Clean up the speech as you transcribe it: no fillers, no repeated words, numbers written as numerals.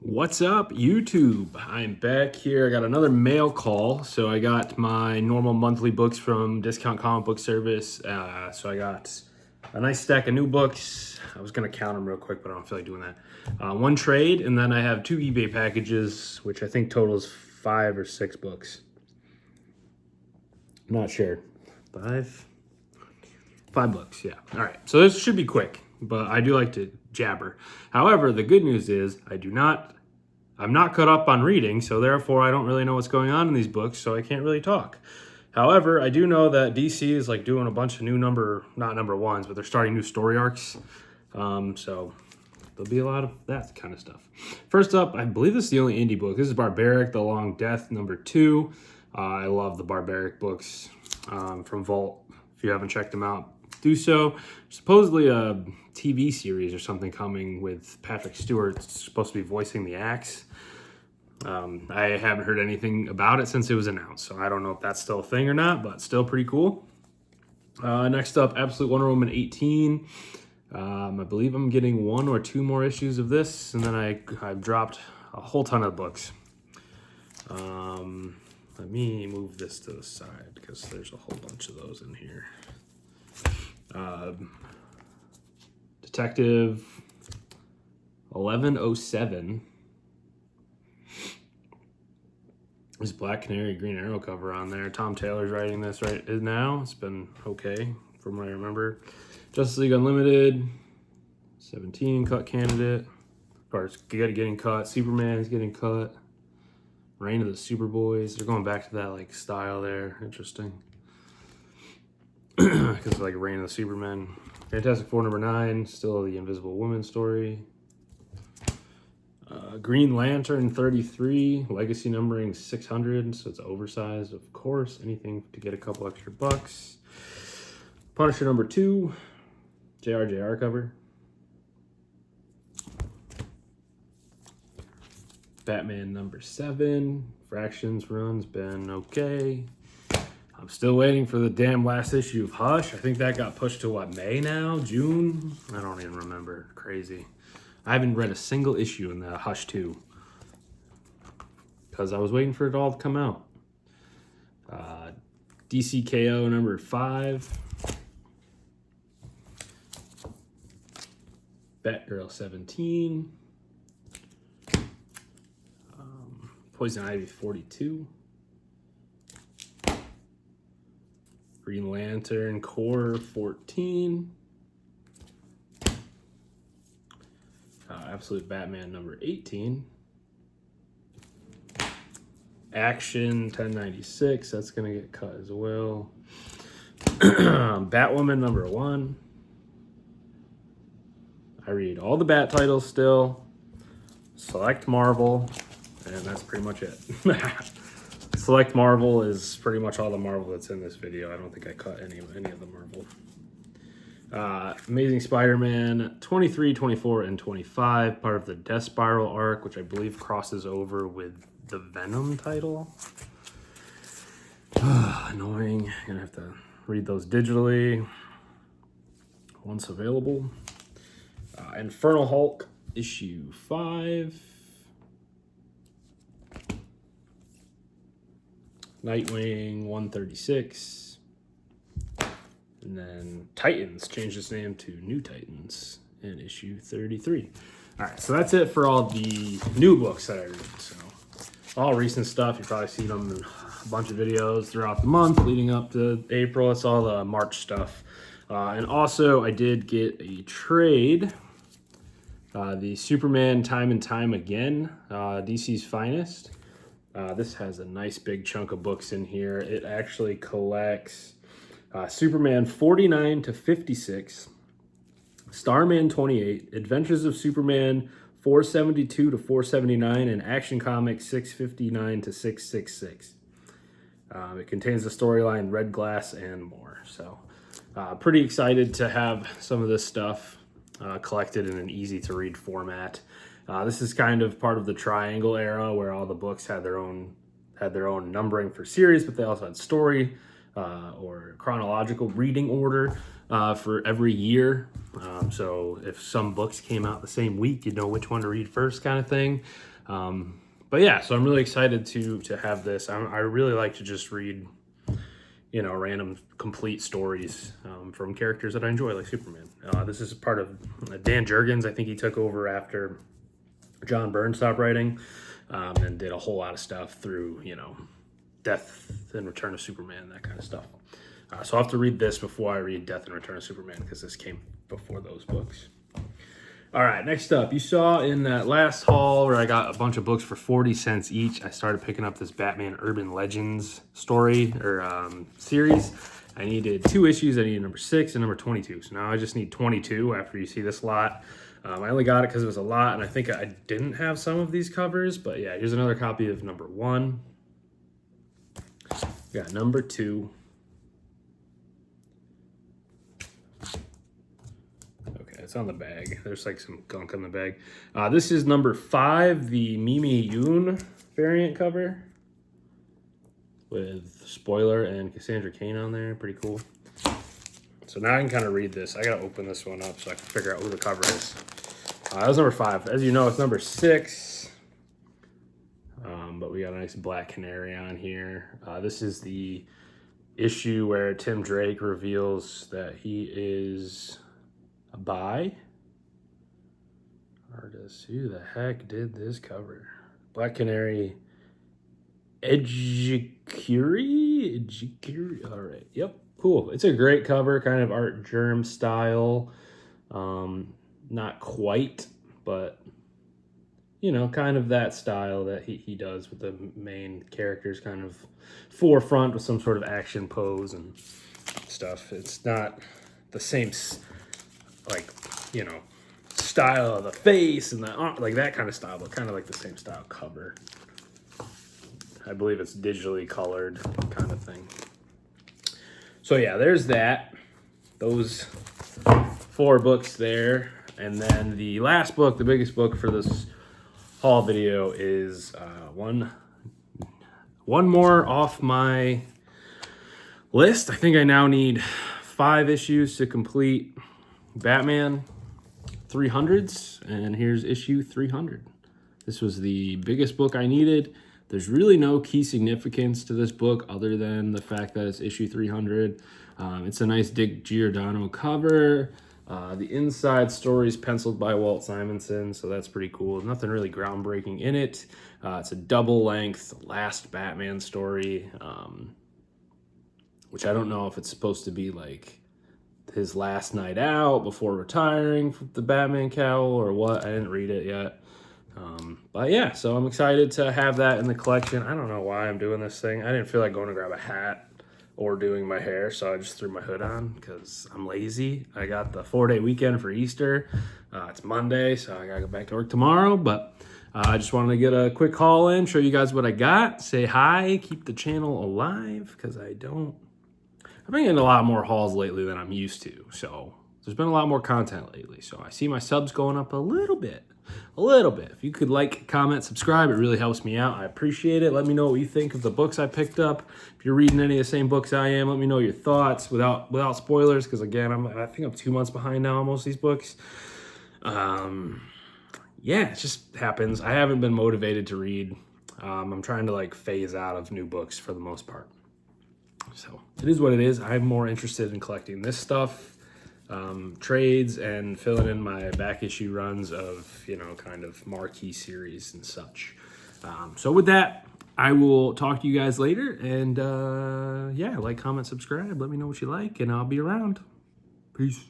What's up, YouTube? I'm back here. I got another mail call. So I got my normal monthly books from Discount Comic Book Service. So I got a nice stack of new books. I was going to count them real quick, but I don't feel like doing that. One trade, and then I have two eBay packages, which I think totals 5 or 6 books. I'm not sure. 5 books, yeah. All right, so this should be quick, but I do like to jabber. However, the good news is I'm not caught up on reading, so therefore I don't really know what's going on in these books, so I can't really talk. However, I do know that DC is like doing a bunch of new not number ones, but they're starting new story arcs. So there'll be a lot of that kind of stuff. First up, I believe this is the only indie book. This is Barbaric, The Long Death, number 2. I love the Barbaric books from Vault. If you haven't checked them out, do so. Supposedly a TV series or something coming with Patrick Stewart supposed to be voicing the Axe. I haven't heard anything about it since it was announced, so I don't know if that's still a thing or not, but still pretty cool. Next up, Absolute Wonder Woman 18. I believe I'm getting 1 or 2 more issues of this, and then I've dropped a whole ton of books. Let me move this to the side because there's a whole bunch of those in here. Detective 1107. There's Black Canary, Green Arrow cover on there. Tom Taylor's writing this right now. It's been okay from what I remember. Justice League Unlimited 17 cut candidate. Of course, getting cut. Superman is getting cut. Reign of the Superboys. They're going back to that like style there. Interesting. Because it's like Reign of the Superman. Fantastic Four number 9. Still the Invisible Woman story. Green Lantern 33. Legacy numbering 600. So it's oversized, of course. Anything to get a couple extra bucks. Punisher number 2. JR cover. Batman number 7. Fractions run's been okay. I'm still waiting for the damn last issue of Hush. I think that got pushed to what, May now? June? I don't even remember. Crazy. I haven't read a single issue in the Hush 2 because I was waiting for it all to come out. DCKO number 5. Batgirl 17. Poison Ivy 42. Green Lantern Core 14. Absolute Batman number 18. Action 1096. That's going to get cut as well. Batwoman number 1. I read all the Bat titles still. Select Marvel. And that's pretty much it. Select Marvel is pretty much all the Marvel that's in this video. I don't think I cut any of the Marvel. Amazing Spider-Man 23, 24, and 25. Part of the Death Spiral arc, which I believe crosses over with the Venom title. Annoying. I'm going to have to read those digitally once available. Infernal Hulk issue 5. Nightwing 136. And then Titans changed its name to New Titans in issue 33. All right, so that's it for all the new books that I read. So all recent stuff. You've probably seen them in a bunch of videos throughout the month leading up to April. It's all the March stuff. And also I did get a trade. The Superman Time and Time Again, DC's Finest. This has a nice big chunk of books in here. It actually collects Superman 49 to 56, Starman 28, Adventures of Superman 472 to 479, and Action Comics 659 to 666. It contains the storyline Red Glass and more. So pretty excited to have some of this stuff collected in an easy to read format. This is kind of part of the Triangle era where all the books had their own numbering for series, but they also had story or chronological reading order for every year. So if some books came out the same week, you'd know which one to read first kind of thing. But yeah, so I'm really excited to have this. I really like to just read, you know, random complete stories from characters that I enjoy, like Superman. This is part of Dan Jurgens. I think he took over after John Byrne stopped writing, and did a whole lot of stuff through, you know, Death and Return of Superman, that kind of stuff. So I'll have to read this before I read Death and Return of Superman, because this came before those books. All right, next up, you saw in that last haul where I got a bunch of books for 40 cents each, I started picking up this Batman Urban Legends story or series. I needed 2 issues. I needed number 6 and number 22. So now I just need 22 after you see this lot. I only got it because it was a lot, and I think I didn't have some of these covers. But yeah, here's another copy of number 1. We got number 2. It's on the bag. There's like some gunk on the bag. This is number 5, the Mimi Yoon variant cover with Spoiler and Cassandra Cain on there. Pretty cool. So now I can kind of read this. I gotta open this one up so I can figure out who the cover is. That was number 5. As you know, it's number 6. But we got a nice Black Canary on here. This is the issue where Tim Drake reveals that he is by artist. Who the heck did this cover? Black Canary Ejikuri. All right, yep, cool. It's a great cover, kind of Art Germ style. Not quite, but you know, kind of that style that he does, with the main characters kind of forefront with some sort of action pose and stuff. It's not the same like, you know, style of the face and the like that kind of style, but kind of like the same style cover. I believe it's digitally colored kind of thing. So yeah, there's that. Those 4 books there. And then the last book, the biggest book for this haul video, is one more off my list. I think I now need 5 issues to complete Batman 300s, and here's issue 300. This was the biggest book I needed. There's really no key significance to this book other than the fact that it's issue 300. It's a nice Dick Giordano cover. The inside story is penciled by Walt Simonson, so that's pretty cool. Nothing really groundbreaking in it. It's a double-length Last Batman story, which I don't know if it's supposed to be like his last night out before retiring from the Batman cowl or what. I didn't read it yet. But yeah, so I'm excited to have that in the collection. I don't know why I'm doing this thing. I didn't feel like going to grab a hat or doing my hair, so I just threw my hood on because I'm lazy. I got the 4-day weekend for Easter. It's Monday, so I gotta go back to work tomorrow, but I just wanted to get a quick haul in, show you guys what I got, say hi, keep the channel alive, because I've been getting a lot more hauls lately than I'm used to, so there's been a lot more content lately, so I see my subs going up a little bit. If you could like, comment, subscribe, it really helps me out. I appreciate it. Let me know what you think of the books I picked up. If you're reading any of the same books I am, let me know your thoughts without spoilers, because again, I think I'm 2 months behind now on most of these books. Yeah, it just happens. I haven't been motivated to read. I'm trying to like phase out of new books for the most part. So it is what it is. I'm more interested in collecting this stuff, trades, and filling in my back issue runs of, you know, kind of marquee series and such. So with that, I will talk to you guys later, and yeah, like, comment, subscribe, let me know what you like, and I'll be around. Peace.